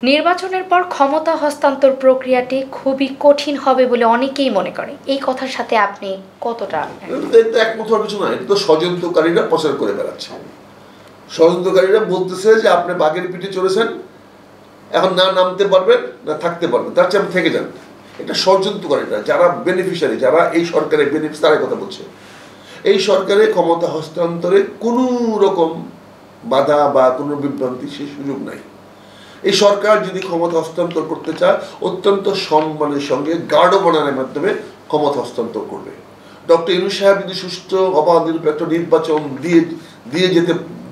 নির্বাচনের পর ক্ষমতা হস্তান্তর প্রক্রিয়াটি খুবই কঠিন হবে বলে অনেকেই মনে করে। এই কথার সাথে আপনি কতটা একমত হওয়ার কিছু না। এটা তো ষড়যন্ত্রকারীরা প্রচার করে বেড়াচ্ছে। ষড়যন্ত্রকারীরা বলতেছে যে আপনি বাঘের পিঠে চড়েছেন, এখন না নামতে পারবেন না থাকতে পারবেন, তার চেয়ে আপনি থেকে যান। এটা ষড়যন্ত্রকারীরা, যারা বেনিফিশিয়ারি, যারা এই সরকারের বেনিফিট, তারাই কথা বলছে। এই সরকারের ক্ষমতা হস্তান্তরে কোনো রকম বাধা বা কোনো বিভ্রান্তি সে সুযোগ নাই। এই সরকার যদি ক্ষমতা হস্তান্তর করতে চায়, অত্যন্ত সম্মানের সঙ্গে গার্ডবনানের মাধ্যমে ক্ষমতা হস্তান্তর করবে। ডক্টর ইউনূস সাহেব যদি সুষ্ঠু অবাধ নিরপেক্ষ নির্বাচন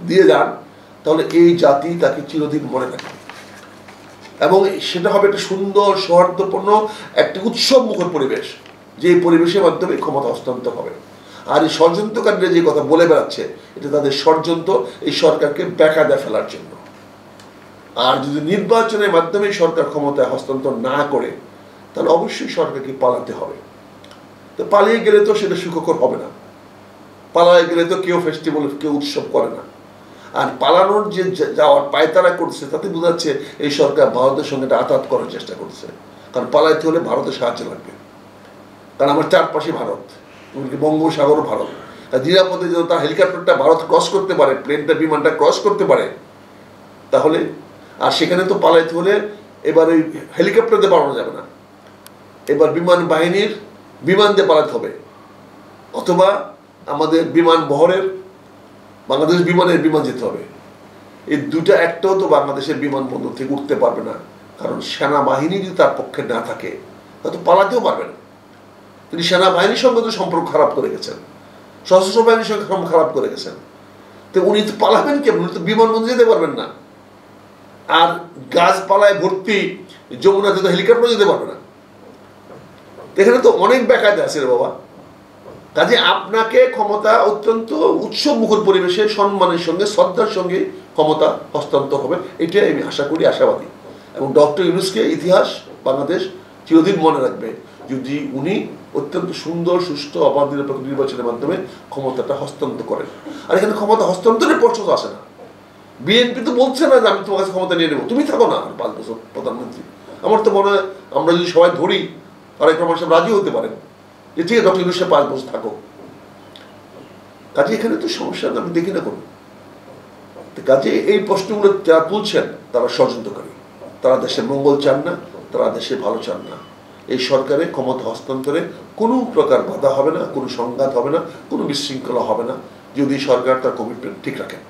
দিয়ে যান, তাহলে এই জাতি তাকে চিরদিন মনে রাখবে, এবং সেটা হবে একটা সুন্দর সৌহার্দ্যপূর্ণ একটি উৎসব মুখর পরিবেশ, যে পরিবেশের মাধ্যমে ক্ষমতা হস্তান্তর হবে। আর এই ষড়যন্ত্রকারীরা যে কথা বলে বেড়াচ্ছে, এটা তাদের ষড়যন্ত্র এই সরকারকে বেকায়দায় ফেলার জন্য। আর যদি নির্বাচনের মাধ্যমে সরকার ক্ষমতায় হস্তান্তর না করে, তাহলে অবশ্যই সরকারকে পালাতে হবে। তো পালিয়ে গেলে তো সেটা সুখকর হবে না। পালিয়ে গেলে তো কেউ ফেস্টিভ্যাল, কেউ উৎসব করে না। আর পালানোর যে যাওয়ার পায়তারা করছে, তাতে বোঝা যাচ্ছে এই সরকার ভারতের সঙ্গে একটা আঘাত করার চেষ্টা করছে। কারণ পালাইতে হলে ভারতের সাহায্য লাগবে, কারণ আমার চারপাশে ভারত, এমনকি বঙ্গোপসাগরও ভারত। আর নিরাপদে যদি তার হেলিকপ্টারটা ভারত ক্রস করতে পারে, প্লেনটা বিমানটা ক্রস করতে পারে, তাহলে আর সেখানে তো পালাইতে হলে এবার ওই হেলিকপ্টার দিয়ে পালানো যাবে না, এবার বিমান বাহিনীর বিমান দিয়ে পালাতে হবে, অথবা আমাদের বিমান বহরের বাংলাদেশ বিমানের বিমান যেতে হবে। এই দুটা একটাও তো বাংলাদেশের বিমানবন্দর থেকে উঠতে পারবে না, কারণ সেনাবাহিনী যদি তার পক্ষে না থাকে, তা তো পালাতেও পারবে না। তিনি সেনাবাহিনীর সঙ্গে তো সম্পর্ক খারাপ করে গেছেন, সশস্ত্র বাহিনীর সঙ্গে খারাপ করে গেছেন। তো উনি তো পালাবেন কেমন? উনি তো বিমানবন্দর যেতে পারবেন না। আর গাছপালায় ভর্তি যমুনাতে তো হেলিকপ্টার যেতে পারবে না। এখানে তো অনেক বেকায়দা আছে রে বাবা। কাজে আপনাকে ক্ষমতা অত্যন্ত উৎসব মুখর পরিবেশে সম্মানের সঙ্গে শ্রদ্ধার সঙ্গে ক্ষমতা হস্তান্তর হবে, এটাই আমি আশা করি, আশাবাদী। এবং ডক্টর ইউনূসকে ইতিহাস বাংলাদেশ চিরদিন মনে রাখবে, যদি উনি অত্যন্ত সুন্দর সুষ্ঠু অবাধ নিরপেক্ষ নির্বাচনের মাধ্যমে ক্ষমতাটা হস্তান্তর করেন। আর এখানে ক্ষমতা হস্তান্তরের প্রশ্ন তো আসে না। বিএনপি তো বলছে না যে আমি তোমার কাছে ক্ষমতা নিয়ে নেবো, তুমি থাকো না 5 বছর প্রধানমন্ত্রী। আমার তো মনে হয় আমরা যদি সবাই ধরি, তারেক রহমান সাহেব রাজি হতে পারেন যে ঠিক আছে ডক্টর ইউনূস 5 বছর থাকো। কাজে এখানে তো সমস্যা আমি দেখি না কোনো। কাজে এই প্রশ্নগুলো যারা তুলছেন, তারা ষড়যন্ত্রকারী। তারা দেশের মঙ্গল চান না, তারা দেশের ভালো চান না। এই সরকারে ক্ষমতা হস্তান্তরে কোনো প্রকার বাধা হবে না, কোনো সংঘাত হবে না, কোনো বিশৃঙ্খলা হবে না, যদি সরকার তার কমিটমেন্ট ঠিক রাখেন।